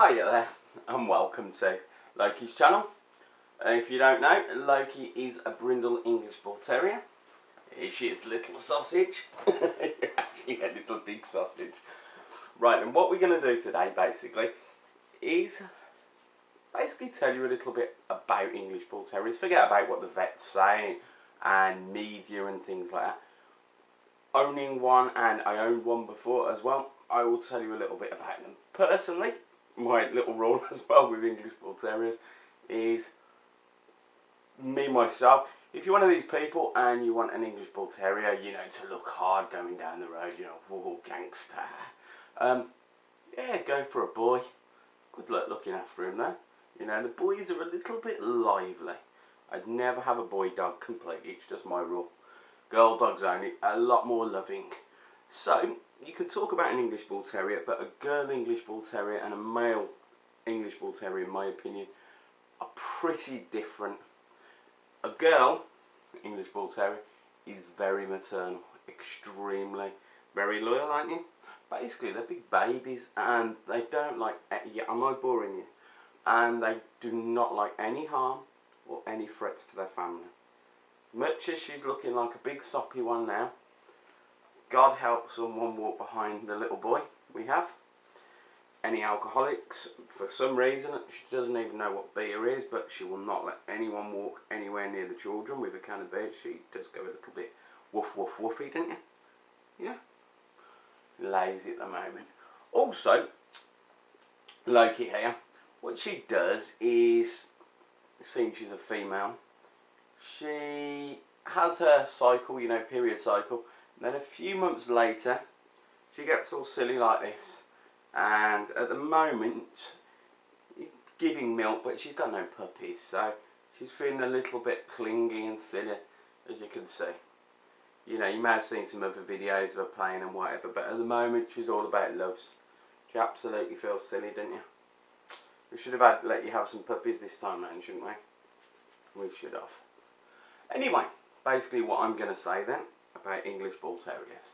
Hiya there, and welcome to Loki's channel. If you don't know, Loki is a brindle English Bull Terrier. Here she is, little sausage. You're actually a little big sausage. Right, and what we're going to do today, basically, is tell you a little bit about English Bull Terriers. Forget about what the vets say and media and things like that. Owning one, and I owned one before as well, I will tell you a little bit about them. Personally, my little rule as well with English Bull Terriers is me, myself. If you're one of these people and you want an English Bull Terrier, you know, to look hard going down the road, you know, whoa, gangster. Yeah, go for a boy. Good luck looking after him though. You know, the boys are a little bit lively. I'd never have a boy dog completely, it's just my rule. Girl dogs only, a lot more loving. So, you can talk about an English Bull Terrier, but a girl English Bull Terrier and a male English Bull Terrier, in my opinion, are pretty different. A girl English Bull Terrier is very maternal, extremely, very loyal, aren't you? Basically, they're big babies and they don't like, yeah, am I boring you? And they do not like any harm or any threats to their family. Much as she's looking like a big soppy one now, God help someone walk behind the little boy we have. Any alcoholics, for some reason, she doesn't even know what beer is, but she will not let anyone walk anywhere near the children with a can of beer. She does go a little bit woof woof woofy, don't you? Yeah. Lazy at the moment. Also, Loki here, what she does is, seeing she's a female, she has her cycle, you know, period cycle, and then a few months later she gets all silly like this, and at the moment giving milk, but she's got no puppies, so she's feeling a little bit clingy and silly, as you can see. You know, you may have seen some other videos of her playing and whatever, but at the moment she's all about loves. She absolutely feels silly, don't you? We should have let you have some puppies this time round, shouldn't we? We should have. Anyway, basically what I'm going to say then about English Bull Terriers.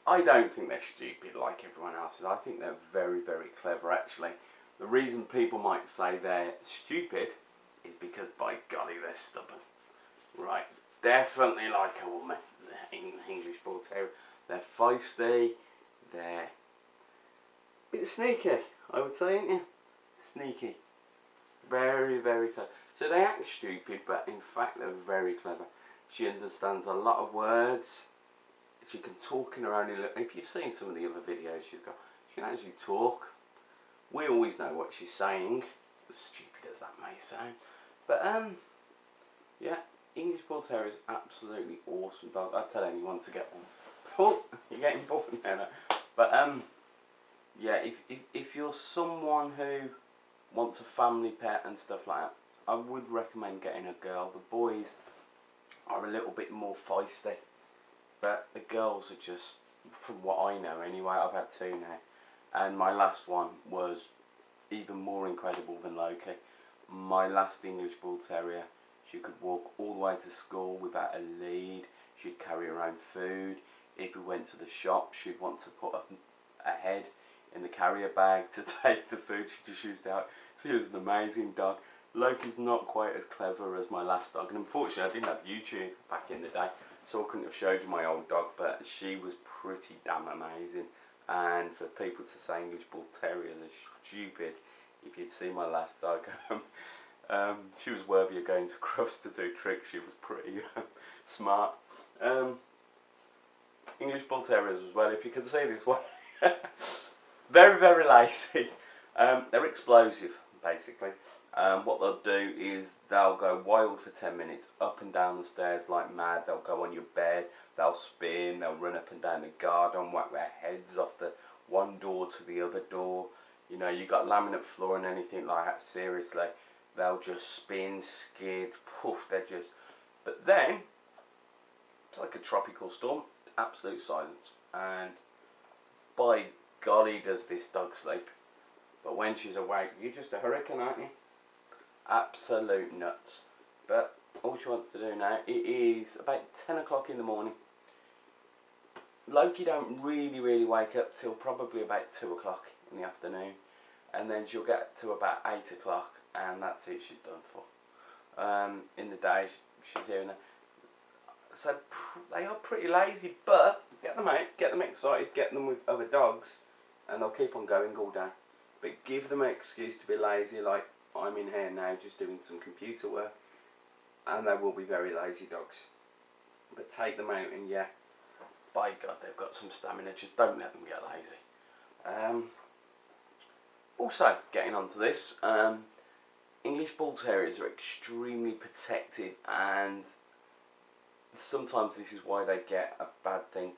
I don't think they're stupid like everyone else is. I think they're very, very clever actually. The reason people might say they're stupid is because, by golly, they're stubborn. Right, definitely like a woman, the English Bull Terrier. They're feisty, they're a bit sneaky, I would say, ain't you? Sneaky. Very, very clever. So they act stupid, but in fact they're very clever. She understands a lot of words. She can talk in her own little... If you've seen some of the other videos she's got, she can actually talk. We always know what she's saying, as stupid as that may sound. But yeah, English Bull Terrier is absolutely awesome dog. I'd tell anyone to get one. Oh, you're getting bored now. But yeah, if you're someone who wants a family pet and stuff like that, I would recommend getting a girl. The boys are a little bit more feisty, but the girls are just, from what I know anyway, I've had two now, and my last one was even more incredible than Loki. My last English Bull Terrier, she could walk all the way to school without a lead. She'd carry her own food. If we went to the shop, she'd want to put a head in the carrier bag to take the food. She just used out. She was an amazing dog. Loki's not quite as clever as my last dog, and unfortunately I didn't have YouTube back in the day, so I couldn't have showed you my old dog, but she was pretty damn amazing. And for people to say English Bull Terriers are stupid, if you'd seen my last dog, she was worthy of going to Crufts to do tricks. She was pretty smart. English Bull Terriers as well, if you can see this one. Very, very lazy. They're explosive, basically. What they'll do is they'll go wild for 10 minutes, up and down the stairs like mad. They'll go on your bed, they'll spin, they'll run up and down the garden, whack their heads off the one door to the other door. You know, you got laminate floor and anything like that, seriously. They'll just spin, skid, poof, they're just... But then, it's like a tropical storm, absolute silence. And by golly does this dog sleep. But when she's awake, you're just a hurricane, aren't you? Absolute nuts. But all she wants to do now, it is about 10 o'clock in the morning. Loki don't really wake up till probably about 2 o'clock in the afternoon, and then she'll get to about 8 o'clock, and that's it, she's done for. In the day, she's here and there. So they are pretty lazy, but get them out, get them excited, get them with other dogs, and they'll keep on going all day. But give them an excuse to be lazy, like I'm in here now just doing some computer work, and they will be very lazy dogs. But take them out, and yeah, by God, they've got some stamina. Just don't let them get lazy. Also, getting onto this, English Bull Terriers are extremely protective, and sometimes this is why they get a bad thing.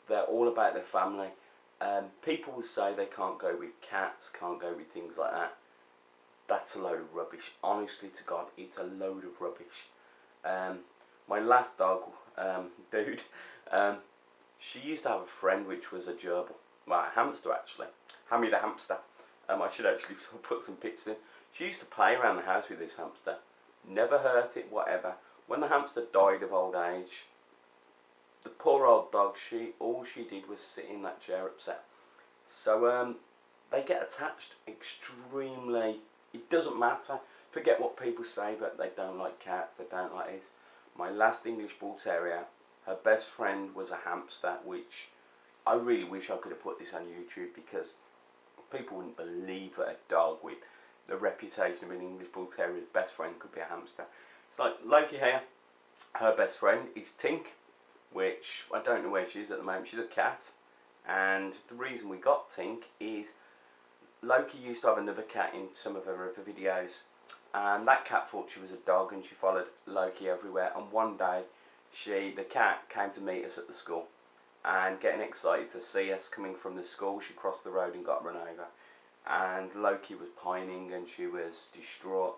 They're all about their family. People will say they can't go with cats, can't go with things like that. That's a load of rubbish. Honestly to God, it's a load of rubbish. My last dog, Dude, she used to have a friend which was a gerbil. Well, a hamster actually. Hammy the hamster. I should actually put some pictures in. She used to play around the house with this hamster. Never hurt it, whatever. When the hamster died of old age, the poor old dog, all she did was sit in that chair upset. So they get attached extremely. It doesn't matter. Forget what people say, but they don't like cats, they don't like this. My last English Bull Terrier, her best friend was a hamster, which I really wish I could have put this on YouTube, because people wouldn't believe that a dog with the reputation of an English Bull Terrier's best friend could be a hamster. It's like Loki here, her best friend is Tink, which I don't know where she is at the moment. She's a cat, and the reason we got Tink is Loki used to have another cat in some of her other videos, and that cat thought she was a dog, and she followed Loki everywhere. And one day, the cat came to meet us at the school, and getting excited to see us coming from the school, she crossed the road and got run over. And Loki was pining, and she was distraught,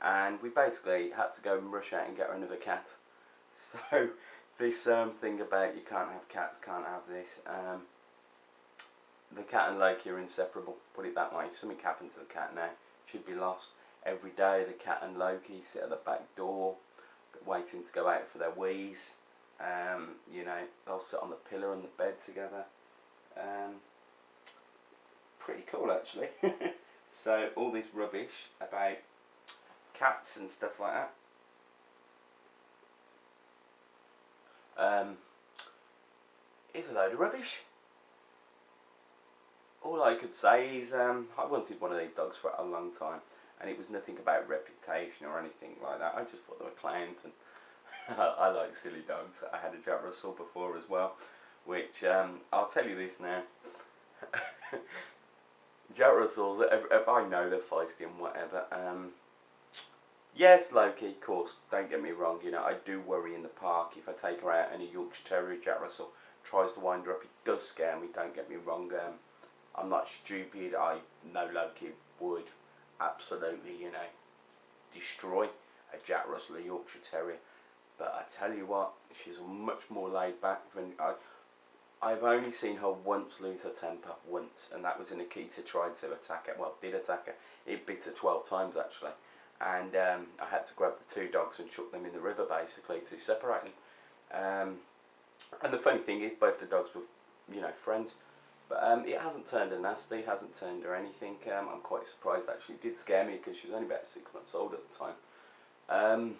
and we basically had to go and rush out and get her another cat. So this thing about you can't have cats, can't have this. The cat and Loki are inseparable, put it that way. If something happened to the cat now, she'd be lost. Every day the cat and Loki sit at the back door, waiting to go out for their wheeze. You know, they'll sit on the pillow and the bed together. Pretty cool actually. So all this rubbish about cats and stuff like that is a load of rubbish. All I could say is I wanted one of these dogs for a long time, and it was nothing about reputation or anything like that. I just thought they were clowns, and I like silly dogs. I had a Jack Russell before as well, which I'll tell you this now. Jack Russells, I know they're feisty and whatever. Yes, Loki, of course, don't get me wrong, you know, I do worry in the park if I take her out and a Yorkshire Terrier Jack Russell tries to wind her up. It does scare me, don't get me wrong. I'm not stupid. I know Loki would absolutely, you know, destroy a Jack Russell, a Yorkshire Terrier. But I tell you what, she's much more laid back than I've only seen her once lose her temper, once, and that was in Akita tried to attack her. Well, did attack her. It bit her 12 times actually, and I had to grab the two dogs and chuck them in the river basically to separate them. And the funny thing is, both the dogs were, you know, friends. But it hasn't turned her nasty, hasn't turned her anything. I'm quite surprised actually. It did scare me because she was only about 6 months old at the time.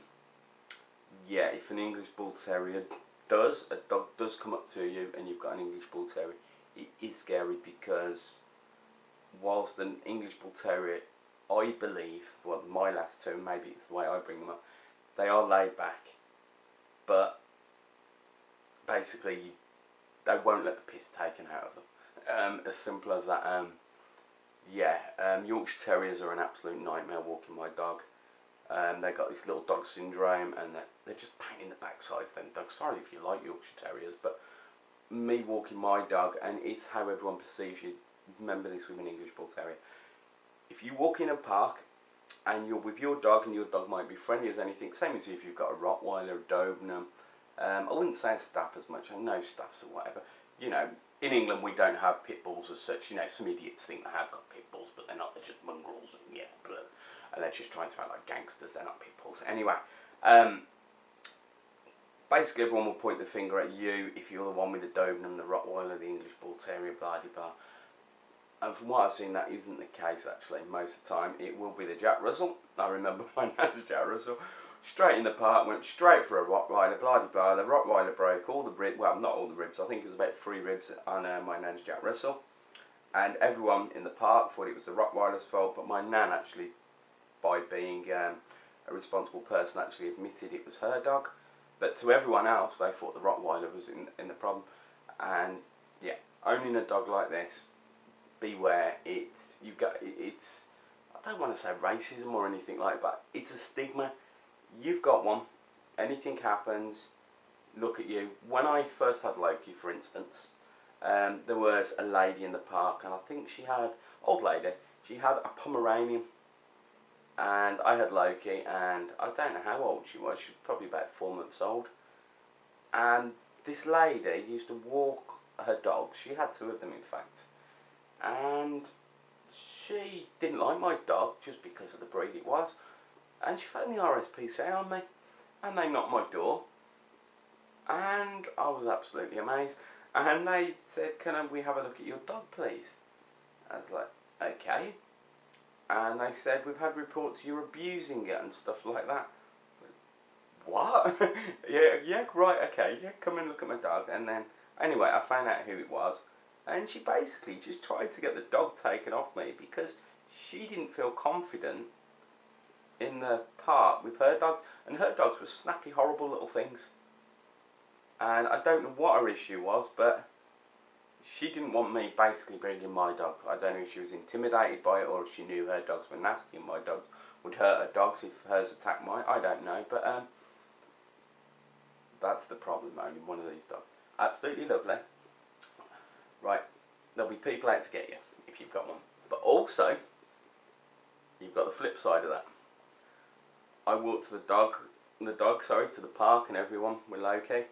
Yeah, if an English Bull Terrier a dog does come up to you and you've got an English Bull Terrier, it is scary, because whilst an English Bull Terrier, I believe, well, my last two, maybe it's the way I bring them up, they are laid back, but basically they won't let the piss taken out of them. As simple as that. Yorkshire Terriers are an absolute nightmare walking my dog. They've got this little dog syndrome, and they're just pain in the backsides, them dogs. Sorry if you like Yorkshire Terriers, but me walking my dog, and it's how everyone perceives you. Remember this with an English Bull Terrier. If you walk in a park and you're with your dog, and your dog might be friendly as anything, same as if you've got a Rottweiler, a Doberman. I wouldn't say a Staff as much, I know Staffs or whatever. You know, in England we don't have pit bulls as such. You know, some idiots think they have got pit bulls, but they're not. They're just mongrels, and yeah, blah. And they're just trying to act like gangsters. They're not pit bulls. Anyway, basically everyone will point the finger at you if you're the one with the Doberman, the Rottweiler, the English Bull Terrier, blah de blah. And from what I've seen, that isn't the case actually. Most of the time it will be the Jack Russell. I remember my nan's Jack Russell. Straight in the park, went straight for a Rottweiler, blah de blah. The Rottweiler broke all the ribs, well not all the ribs, I think it was about 3 ribs on my nan's Jack Russell. And everyone in the park thought it was the Rottweiler's fault, but my nan actually, by being a responsible person, actually admitted it was her dog. But to everyone else, they thought the Rottweiler was in the problem. And yeah, owning a dog like this, beware. It's I don't want to say racism or anything like that, but it's a stigma. You've got one. Anything happens, look at you. When I first had Loki, for instance, there was a lady in the park, and I think she had, old lady, she had a Pomeranian. And I had Loki, and I don't know how old she was. She was probably about 4 months old. And this lady used to walk her dogs. She had 2 of them, in fact. And she didn't like my dog just because of the breed it was. And she phoned the RSPCA on me, and they knocked my door. And I was absolutely amazed. And they said, "Can we have a look at your dog, please?" I was like, "Okay." And they said, "We've had reports you're abusing it and stuff like that." What? yeah, right, okay, yeah, come and look at my dog. And then, anyway, I found out who it was. And she basically just tried to get the dog taken off me because she didn't feel confident in the park with her dogs. And her dogs were snappy, horrible little things. And I don't know what her issue was, but she didn't want me basically bringing my dog. I don't know if she was intimidated by it or if she knew her dogs were nasty and my dogs would hurt her dogs if hers attacked mine. I don't know, but that's the problem, owning one of these dogs. Absolutely lovely. Right, there'll be people out to get you if you've got one. But also, you've got the flip side of that. I walked to the park and everyone with Loki.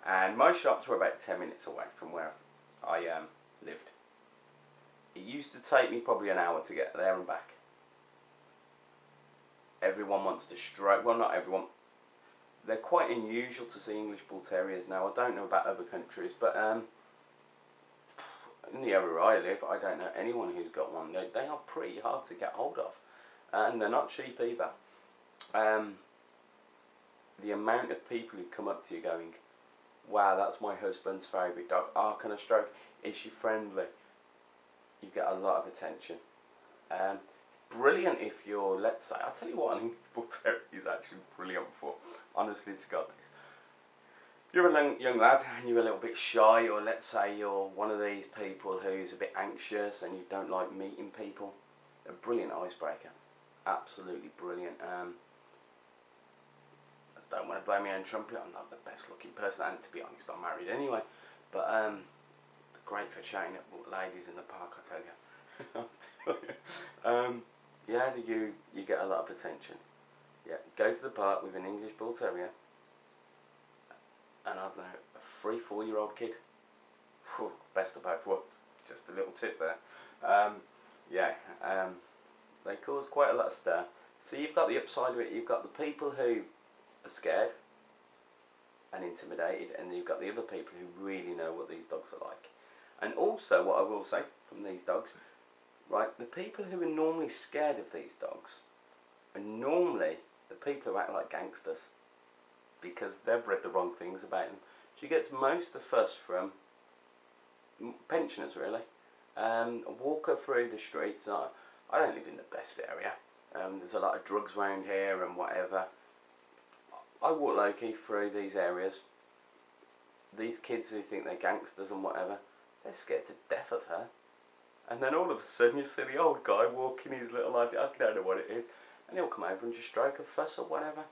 And my shops were about 10 minutes away from where I lived. It used to take me probably an hour to get there and back. Everyone wants to stroke, well not everyone, they're quite unusual to see English Bull Terriers now. I don't know about other countries, but in the area I live, I don't know anyone who's got one. They are pretty hard to get hold of, and they're not cheap either. The amount of people who come up to you going, "Wow, that's my husband's favourite dog. Oh, can I stroke? Is she friendly?" You get a lot of attention. Brilliant if you're, let's say, I'll tell you what an English Bull Terrier is actually brilliant for. Honestly to God. You're a young lad and you're a little bit shy, or let's say you're one of these people who's a bit anxious and you don't like meeting people. A brilliant icebreaker. Absolutely brilliant. I don't want to blow my own trumpet, I'm not the best looking person, and to be honest I'm married anyway, but great for chatting up with ladies in the park, I tell you. Yeah, you get a lot of attention. Yeah, go to the park with an English Bull Terrier and I don't know, a 3-4-year-old kid. Whew, best of both worlds. Just a little tip there. They cause quite a lot of stir. So you've got the upside of it. You've got the people who are scared and intimidated, and you've got the other people who really know what these dogs are like. And also, what I will say from these dogs, right, the people who are normally scared of these dogs are normally the people who act like gangsters, because they've read the wrong things about them. She gets most of the fuss from pensioners, really. Walk her through the streets. I don't live in the best area. There's a lot of drugs around here and whatever. I walk Loki through these areas. These kids who think they're gangsters and whatever, they're scared to death of her. And then all of a sudden you see the old guy walking his little idea, I don't know what it is, and he'll come over and just stroke a fuss or whatever.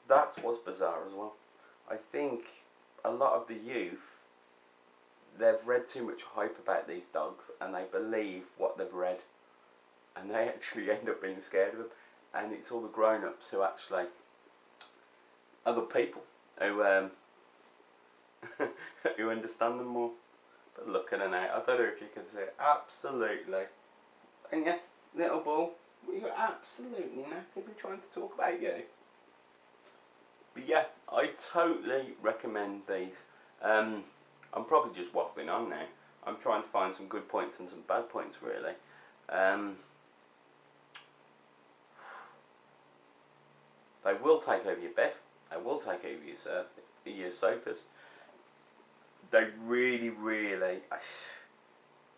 That's what's bizarre as well. I think a lot of the youth, they've read too much hype about these dogs and they believe what they've read, and they actually end up being scared of them. And it's all the grown-ups who actually, other people who who understand them more. But look at her now, I don't know if you can see it, absolutely. And yeah, little bull, you're absolutely knackered. We're trying to talk about you. But yeah, I totally recommend these. I'm probably just waffling on now. I'm trying to find some good points and some bad points, really. They will take over your bed. They will take over your sofas. They really, really,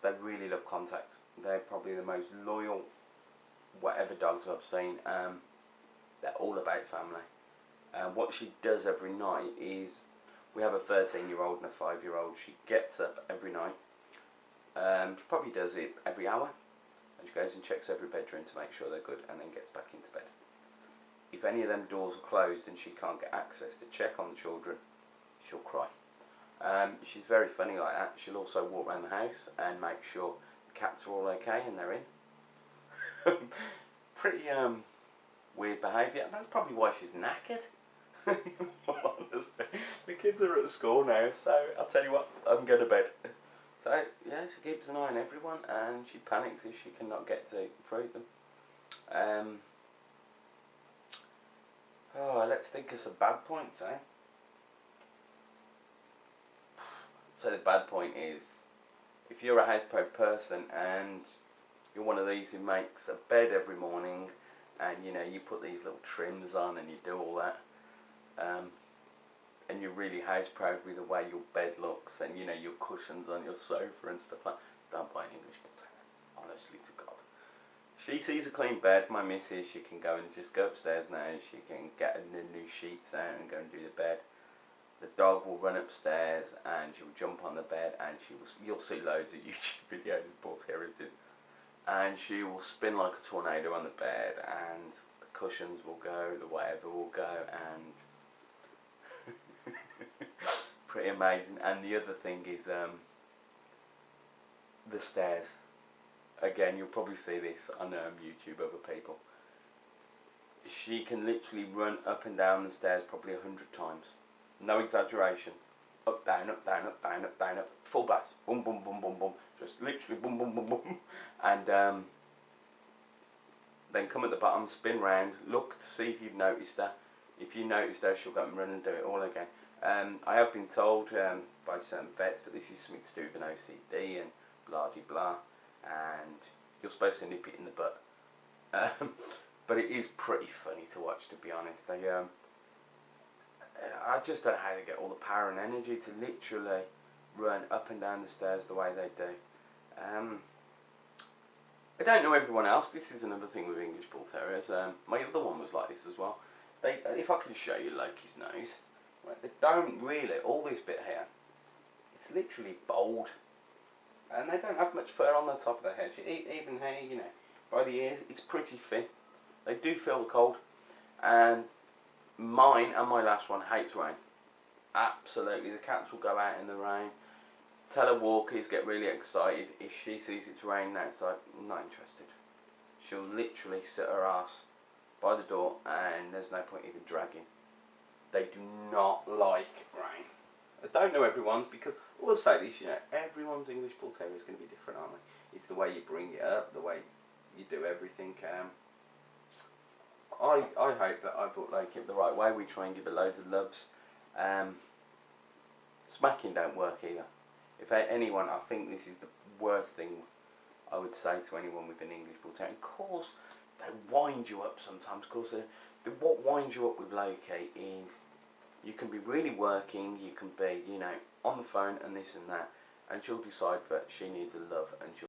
they really love contact. They're probably the most loyal, whatever dogs I've seen. They're all about family. What she does every night is, we have a 13-year-old and a 5-year-old. She gets up every night. She probably does it every hour. And she goes and checks every bedroom to make sure they're good, and then gets back into bed. If any of them doors are closed and she can't get access to check on the children, she'll cry. She's very funny like that. She'll also walk around the house and make sure the cats are all okay and they're in. Pretty weird behaviour, and that's probably why she's knackered. Honestly, the kids are at school now, so I'll tell you what, I'm going to bed. So yeah, she keeps an eye on everyone, and she panics if she cannot get to through them. Let's think of some bad points, eh? So the bad point is, if you're a houseboat person and you're one of these who makes a bed every morning, and you know, you put these little trims on and you do all that, and you're really house proud with the way your bed looks, and you know, your cushions on your sofa and stuff like that, don't buy an English Bull Terrier, honestly to God. She sees a clean bed, my missus, she can go and just go upstairs now, she can get the new sheets out and go and do the bed. The dog will run upstairs and she will jump on the bed, and you'll see loads of YouTube videos of Bull Terriers do, and she will spin like a tornado on the bed, and the cushions will go, the whatever will go, and pretty amazing. And the other thing is the stairs. Again, you'll probably see this on YouTube, other people. She can literally run up and down the stairs probably 100 times. No exaggeration. Up, down, up, down, up, down, up, down, up. Full blast. Boom, boom, boom, boom, boom. Just literally boom, boom, boom, boom. And then come at the bottom, spin round, look to see if you've noticed her. If you noticed her, she'll go and run and do it all again. I have been told by certain vets, but this is something to do with an OCD and blah de blah, and you're supposed to nip it in the butt. But it is pretty funny to watch, to be honest. I just don't know how they get all the power and energy to literally run up and down the stairs the way they do. I don't know everyone else. This is another thing with English Bull Terriers. My other one was like this as well. If I can show you Loki's nose, right, they don't really, all this bit here, it's literally bald. And they don't have much fur on the top of their head. Even here, you know, by the ears, it's pretty thin. They do feel the cold. And mine and my last one hates rain. Absolutely. The cats will go out in the rain. Tell her walkies get really excited if she sees it's raining outside. Not interested. She'll literally sit her ass by the door, and there's no point even dragging. They do not like rain. I don't know everyone's, because I will say this, you know, everyone's English Bull Terrier is going to be different, aren't they? It's the way you bring it up, the way you do everything. I hope that I brought Loki up the right way. We try and give her loads of loves. Smacking don't work either. If anyone, I think this is the worst thing I would say to anyone with an English Bull Terrier. Of course, they wind you up sometimes. Of course, what winds you up with Loki is you can be really working, you can be, you know, on the phone and this and that, and she'll decide that she needs a love, and she'll